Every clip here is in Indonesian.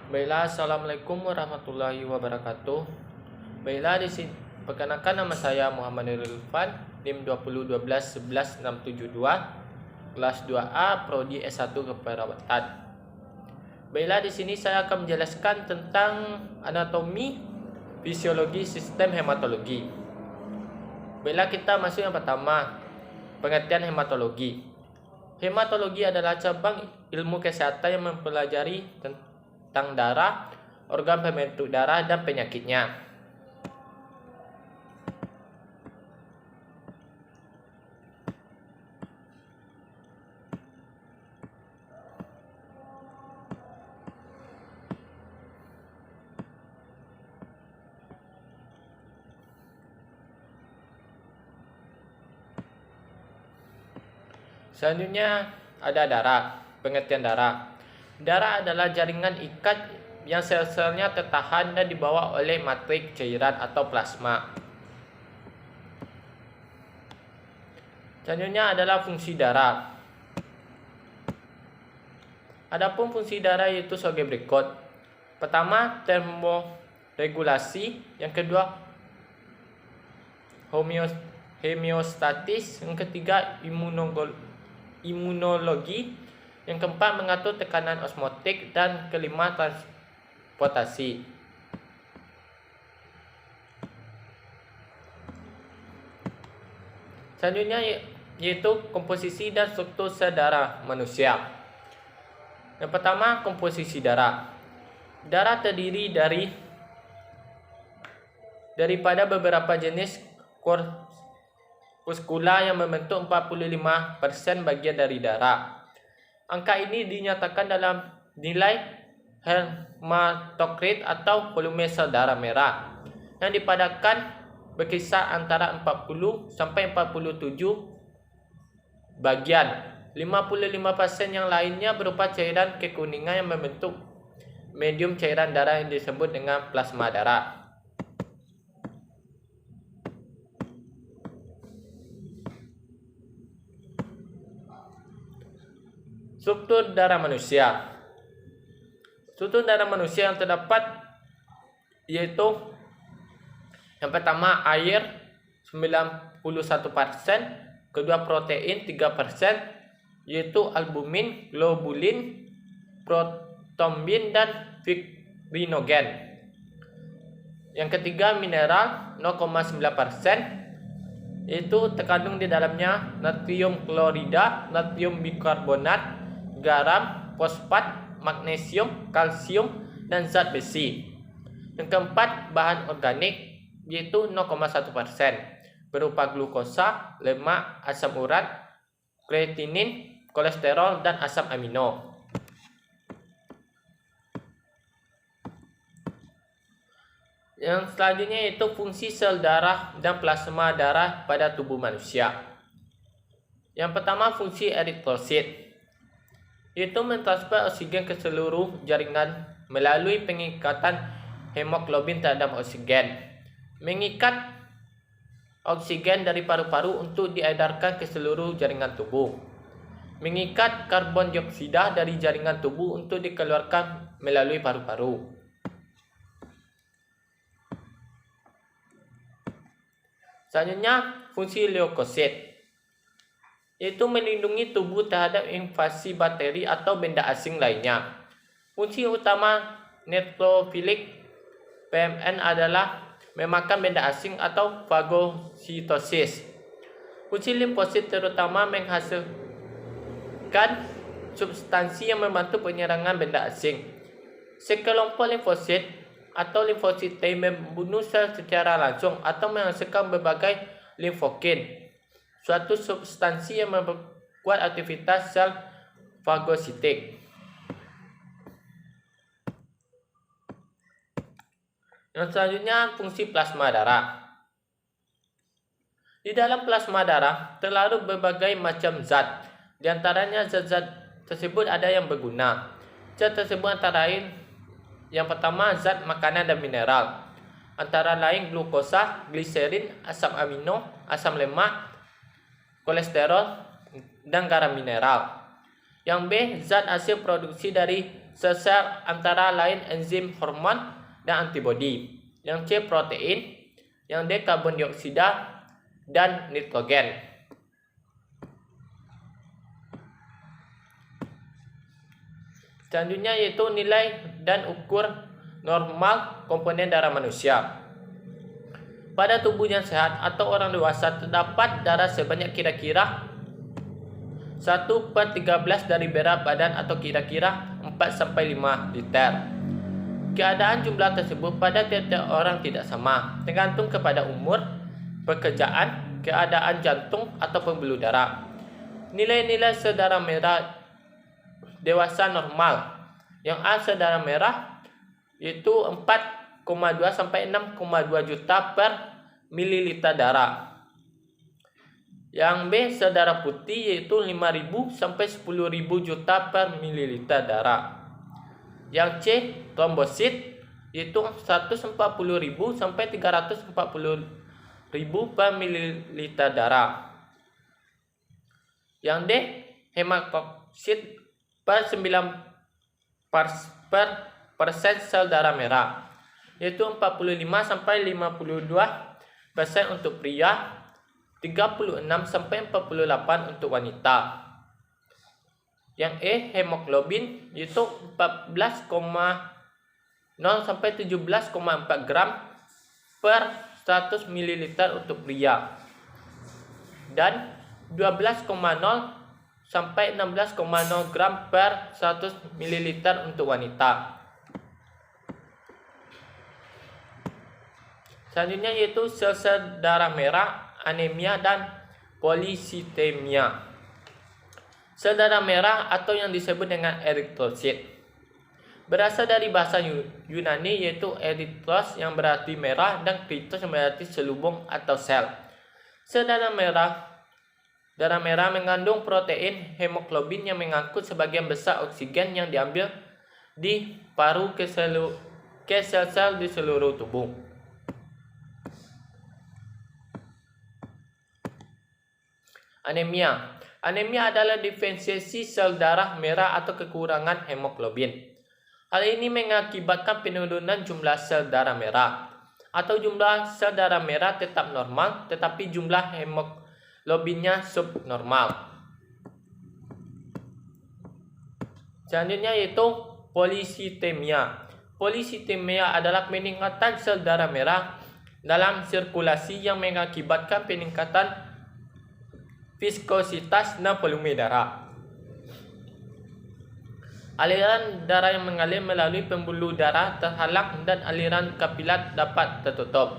Baiklah, assalamualaikum warahmatullahi wabarakatuh. Baiklah, di sini perkenalkan nama saya Muhammad Nurul Irfan, NIM 2012111672, kelas 2A, prodi S1 Keperawatan. Baiklah, di sini saya akan menjelaskan tentang anatomi, fisiologi, sistem hematologi. Baiklah, kita masuk yang pertama, pengertian hematologi. Hematologi adalah cabang ilmu kesehatan yang mempelajari tentang darah, organ pembentuk darah, dan penyakitnya. Selanjutnya ada darah, pengertian darah. Darah adalah jaringan ikat yang sel-selnya tertahan dan dibawa oleh matrik cairan atau plasma. Selanjutnya adalah fungsi darah. Adapun fungsi darah yaitu sebagai berikut. Pertama, termoregulasi. Yang kedua, homeostatis. Yang ketiga, imunologi. Yang keempat, mengatur tekanan osmotik. Dan kelima, transportasi. Selanjutnya yaitu komposisi dan struktur sel darah manusia. Yang pertama, komposisi darah. Darah terdiri daripada beberapa jenis korpuskula yang membentuk 45% bagian dari darah. Angka ini dinyatakan dalam nilai hematokrit atau volume sel darah merah yang dipadatkan berkisar antara 40 sampai 47 bagian. 55% yang lainnya berupa cairan kekuningan yang membentuk medium cairan darah yang disebut dengan plasma darah. Struktur darah manusia. Struktur darah manusia yang terdapat yaitu yang pertama air 91%, kedua protein 3%, yaitu albumin, globulin, protombin, dan fibrinogen. Yang ketiga mineral 0,9%, yaitu terkandung di dalamnya natrium klorida, natrium bikarbonat, garam, fosfat, magnesium, kalsium, dan zat besi. Yang keempat bahan organik yaitu 0,1% berupa glukosa, lemak, asam urat, kreatinin, kolesterol, dan asam amino. Yang selanjutnya yaitu fungsi sel darah dan plasma darah pada tubuh manusia. Yang pertama, fungsi eritrosit, yaitu mentransfer oksigen ke seluruh jaringan melalui pengikatan hemoglobin terhadap oksigen. Mengikat oksigen dari paru-paru untuk diedarkan ke seluruh jaringan tubuh. Mengikat karbon dioksida dari jaringan tubuh untuk dikeluarkan melalui paru-paru. Selanjutnya, fungsi leukosit, yaitu melindungi tubuh terhadap invasi bakteri atau benda asing lainnya. Fungsi utama neutrofilik PMN adalah memakan benda asing atau fagositosis. Fungsi limfosit terutama menghasilkan substansi yang membantu penyerangan benda asing. Sekelompok limfosit atau limfosit T membunuh sel secara langsung atau menghasilkan berbagai limfokin, suatu substansi yang memperkuat aktivitas sel fagositik. Yang selanjutnya, fungsi plasma darah. Di dalam plasma darah terlarut berbagai macam zat. Di antaranya zat-zat tersebut ada yang berguna. Zat tersebut antara lain yang pertama zat makanan dan mineral, antara lain glukosa, gliserin, asam amino, asam lemak, kolesterol, dan garam mineral. Yang B, zat hasil produksi dari sel antara lain enzim, hormon, dan antibodi. Yang C, protein. Yang D, karbon dioksida dan nitrogen. Selanjutnya yaitu nilai dan ukur normal komponen darah manusia. Pada tubuh yang sehat atau orang dewasa terdapat darah sebanyak kira-kira 1/13 dari berat badan atau kira-kira 4-5 liter. Keadaan jumlah tersebut pada tiap-tiap orang tidak sama, tergantung kepada umur, pekerjaan, keadaan jantung atau pembuluh darah. Nilai-nilai sel darah merah dewasa normal. Yang A, sel darah merah yaitu 4,2 sampai 6,2 juta per mililiter darah. Yang B, sel darah putih yaitu 5.000 sampai 10.000 juta per mililiter darah. Yang C, trombosit yaitu 140.000 sampai 340.000 per mililiter darah. Yang D, hematosit per 9% sel darah merah yaitu 45 sampai 52% untuk pria, 36 sampai 48 untuk wanita. Yang E, hemoglobin yaitu 14,0 sampai 17,4 gram per 100 ml untuk pria dan 12,0 sampai 16,0 gram per 100 ml untuk wanita. Selanjutnya yaitu sel-sel darah merah, anemia dan polisitemia. Sel darah merah atau yang disebut dengan eritrosit berasal dari bahasa Yunani yaitu erythros yang berarti merah dan kritos yang berarti selubung atau sel. Sel darah merah mengandung protein hemoglobin yang mengangkut sebagian besar oksigen yang diambil di paru ke sel-sel di seluruh tubuh. Anemia. Anemia adalah defisiensi sel darah merah atau kekurangan hemoglobin. Hal ini mengakibatkan penurunan jumlah sel darah merah atau jumlah sel darah merah tetap normal tetapi jumlah hemoglobinnya subnormal. Selanjutnya yaitu polisitemia. Polisitemia adalah peningkatan sel darah merah dalam sirkulasi yang mengakibatkan peningkatan viskositas dan volume darah. Aliran darah yang mengalir melalui pembuluh darah terhalang dan aliran kapiler dapat tertutup.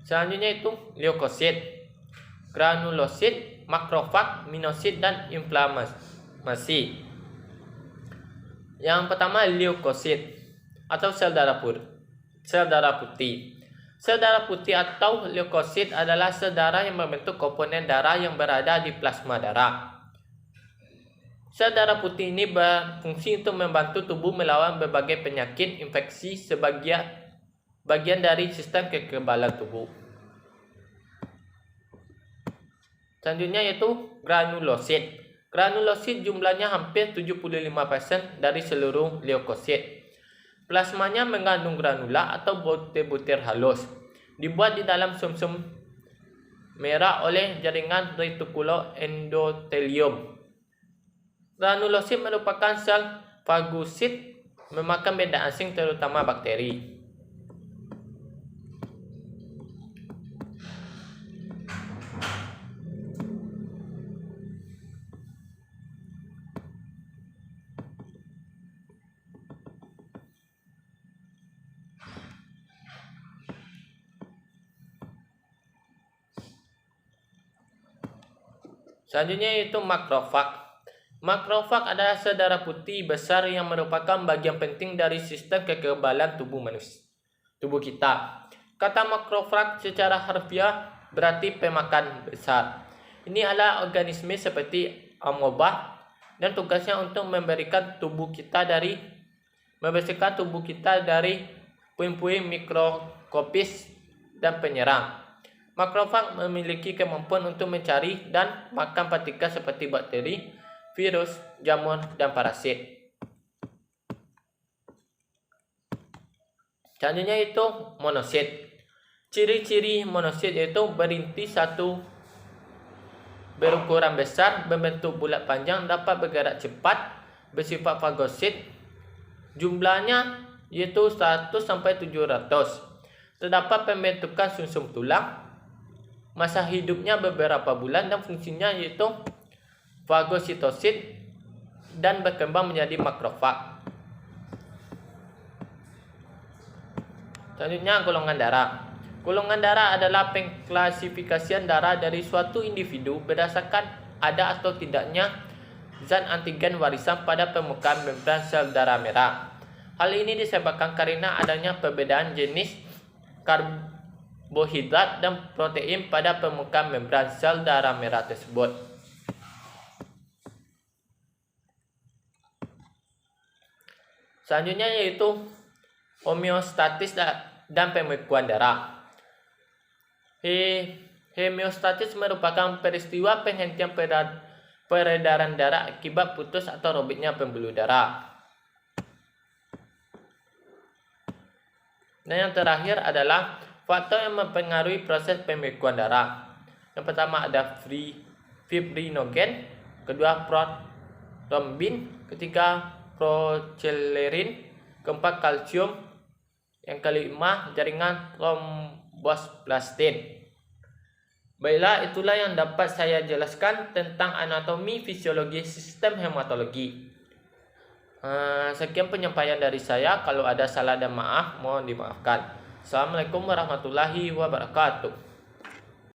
Selanjutnya itu leukosit, granulosit, makrofag, minosit, dan inflamasi. Yang pertama leukosit atau sel darah putih. Sel darah putih atau leukosit adalah sel darah yang membentuk komponen darah yang berada di plasma darah. Sel darah putih ini berfungsi untuk membantu tubuh melawan berbagai penyakit infeksi bagian dari sistem kekebalan tubuh. Selanjutnya yaitu granulosit. Granulosit jumlahnya hampir 75% dari seluruh leukosit. Plasmanya mengandung granula atau butir-butir halus, dibuat di dalam sumsum merah oleh jaringan retikuloendotelium. Granulosit merupakan sel fagosit memakan benda asing terutama bakteri. Selanjutnya yaitu makrofag. Makrofag adalah sel darah putih besar yang merupakan bagian penting dari sistem kekebalan tubuh kita. Kata makrofag secara harfiah berarti pemakan besar. Ini adalah organisme seperti amoeba dan tugasnya untuk membersihkan tubuh kita dari puing-puing mikroskopis dan penyerang. Makrofag memiliki kemampuan untuk mencari dan makan partikel seperti bakteri, virus, jamur, dan parasit. Selanjutnya itu monosit. Ciri-ciri monosit yaitu berinti satu, berukuran besar, berbentuk bulat panjang, dapat bergerak cepat, bersifat fagosit. Jumlahnya yaitu 100 sampai 700. Terdapat pembentukan sumsum tulang. Masa hidupnya beberapa bulan dan fungsinya yaitu fagositosit dan berkembang menjadi makrofag. Selanjutnya golongan darah. Golongan darah adalah pengklasifikasian darah dari suatu individu berdasarkan ada atau tidaknya zat antigen warisan pada permukaan membran sel darah merah. Hal ini disebabkan karena adanya perbedaan jenis karbohidrat dan protein pada permukaan membran sel darah merah tersebut. Selanjutnya yaitu homeostatis dan pembekuan darah. Homeostatis merupakan peristiwa penghentian peredaran darah akibat putus atau robeknya pembuluh darah. Dan yang terakhir adalah faktor yang mempengaruhi proses pembekuan darah. Yang pertama ada fibrinogen, kedua protrombin, ketiga prochelerin, keempat kalsium, yang kelima jaringan trombosplastin. Baiklah, itulah yang dapat saya jelaskan tentang anatomi fisiologi sistem hematologi. Sekian penyampaian dari saya. Kalau ada salah dan maaf, mohon dimaafkan. Assalamualaikum warahmatullahi wabarakatuh.